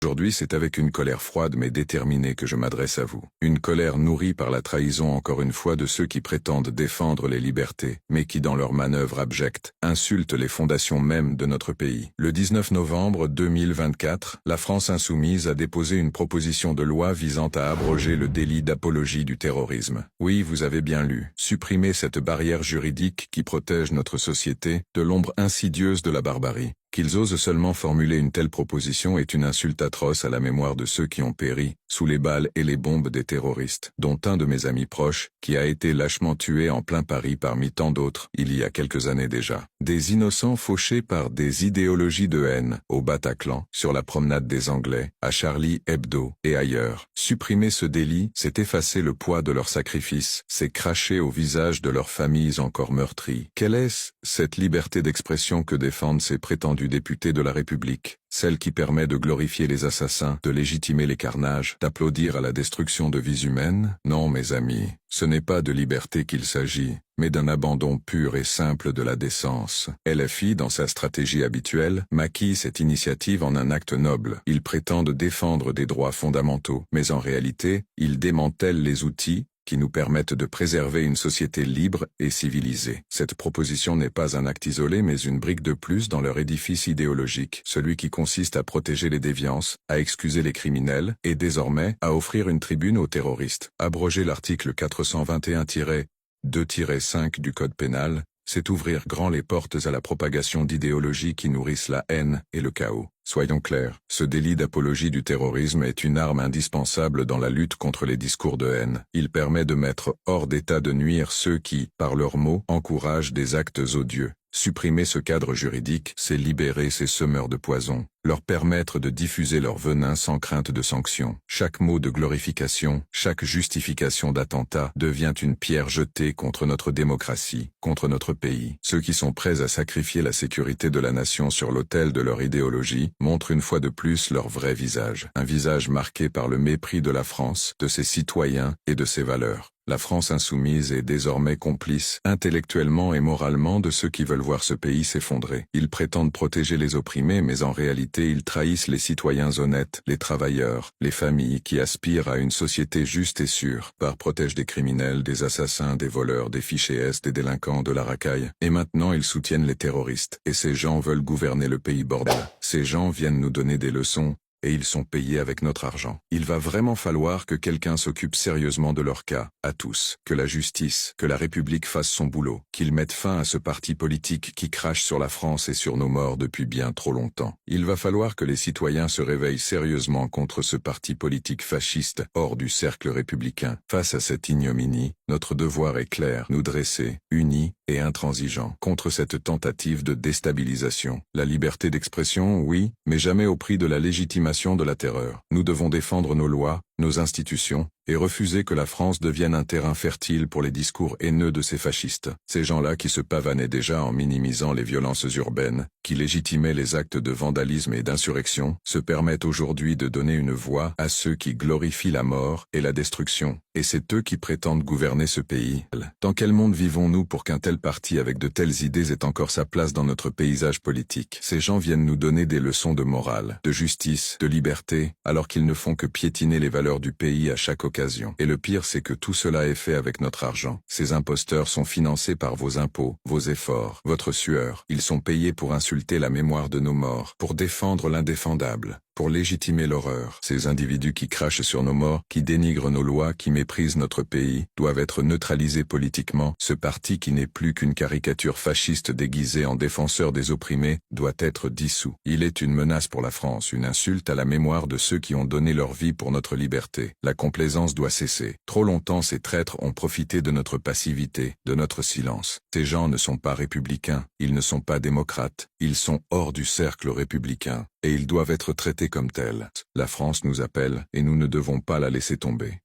Aujourd'hui, c'est avec une colère froide mais déterminée que je m'adresse à vous. Une colère nourrie par la trahison encore une fois de ceux qui prétendent défendre les libertés, mais qui dans leur manœuvre abjecte, insultent les fondations mêmes de notre pays. Le 19 novembre 2024, la France insoumise a déposé une proposition de loi visant à abroger le délit d'apologie du terrorisme. Oui, vous avez bien lu. Supprimer cette barrière juridique qui protège notre société de l'ombre insidieuse de la barbarie. Qu'ils osent seulement formuler une telle proposition est une insulte atroce à la mémoire de ceux qui ont péri, sous les balles et les bombes des terroristes, dont un de mes amis proches, qui a été lâchement tué en plein Paris parmi tant d'autres, il y a quelques années déjà. Des innocents fauchés par des idéologies de haine, au Bataclan, sur la promenade des Anglais, à Charlie Hebdo, et ailleurs. Supprimer ce délit, c'est effacer le poids de leur sacrifice, c'est cracher au visage de leurs familles encore meurtries. Quelle est-ce, cette liberté d'expression que défendent ces prétendus députés de la République, celle qui permet de glorifier les assassins, de légitimer les carnages, d'applaudir à la destruction de vies humaines? Non, mes amis, ce n'est pas de liberté qu'il s'agit, mais d'un abandon pur et simple de la décence. LFI, dans sa stratégie habituelle, maquille cette initiative en un acte noble. Ils prétendent défendre des droits fondamentaux, mais en réalité, ils démantèlent les outils qui nous permettent de préserver une société libre et civilisée. Cette proposition n'est pas un acte isolé mais une brique de plus dans leur édifice idéologique, celui qui consiste à protéger les déviances, à excuser les criminels, et désormais, à offrir une tribune aux terroristes. Abroger l'article 421-2-5 du Code pénal, c'est ouvrir grand les portes à la propagation d'idéologies qui nourrissent la haine et le chaos. Soyons clairs, ce délit d'apologie du terrorisme est une arme indispensable dans la lutte contre les discours de haine. Il permet de mettre hors d'état de nuire ceux qui, par leurs mots, encouragent des actes odieux. Supprimer ce cadre juridique, c'est libérer ces semeurs de poison, leur permettre de diffuser leur venin sans crainte de sanction. Chaque mot de glorification, chaque justification d'attentat devient une pierre jetée contre notre démocratie, contre notre pays. Ceux qui sont prêts à sacrifier la sécurité de la nation sur l'autel de leur idéologie montrent une fois de plus leur vrai visage. Un visage marqué par le mépris de la France, de ses citoyens et de ses valeurs. La France insoumise est désormais complice, intellectuellement et moralement, de ceux qui veulent voir ce pays s'effondrer. Ils prétendent protéger les opprimés, mais en réalité ils trahissent les citoyens honnêtes, les travailleurs, les familles qui aspirent à une société juste et sûre. Protègent des criminels, des assassins, des voleurs, des fichés S, des délinquants, de la racaille. Et maintenant ils soutiennent les terroristes. Et ces gens veulent gouverner le pays, bordel. Ces gens viennent nous donner des leçons. Et ils sont payés avec notre argent. Il va vraiment falloir que quelqu'un s'occupe sérieusement de leur cas, à tous, que la justice, que la République fasse son boulot, qu'ils mettent fin à ce parti politique qui crache sur la France et sur nos morts depuis bien trop longtemps. Il va falloir que les citoyens se réveillent sérieusement contre ce parti politique fasciste, hors du cercle républicain. Face à cette ignominie, notre devoir est clair, nous dresser, unis et intransigeants, contre cette tentative de déstabilisation. La liberté d'expression, oui, mais jamais au prix de la légitimation de la terreur. Nous devons défendre nos lois, nos institutions, et refuser que la France devienne un terrain fertile pour les discours haineux de ces fascistes. Ces gens-là qui se pavanaient déjà en minimisant les violences urbaines, qui légitimaient les actes de vandalisme et d'insurrection, se permettent aujourd'hui de donner une voix à ceux qui glorifient la mort et la destruction. Et c'est eux qui prétendent gouverner ce pays. Dans quel monde vivons-nous pour qu'un tel parti avec de telles idées ait encore sa place dans notre paysage politique? Ces gens viennent nous donner des leçons de morale, de justice, de liberté, alors qu'ils ne font que piétiner les valeurs du pays à chaque occasion. Et le pire, c'est que tout cela est fait avec notre argent. Ces imposteurs sont financés par vos impôts, vos efforts, votre sueur. Ils sont payés pour insulter la mémoire de nos morts, pour défendre l'indéfendable, pour légitimer l'horreur. Ces individus qui crachent sur nos morts, qui dénigrent nos lois, qui méprisent notre pays, doivent être neutralisés politiquement. Ce parti qui n'est plus qu'une caricature fasciste déguisée en défenseur des opprimés, doit être dissous. Il est une menace pour la France, une insulte à la mémoire de ceux qui ont donné leur vie pour notre liberté. La complaisance doit cesser. Trop longtemps ces traîtres ont profité de notre passivité, de notre silence. Ces gens ne sont pas républicains, ils ne sont pas démocrates, ils sont hors du cercle républicain. Et ils doivent être traités comme tels. La France nous appelle, et nous ne devons pas la laisser tomber.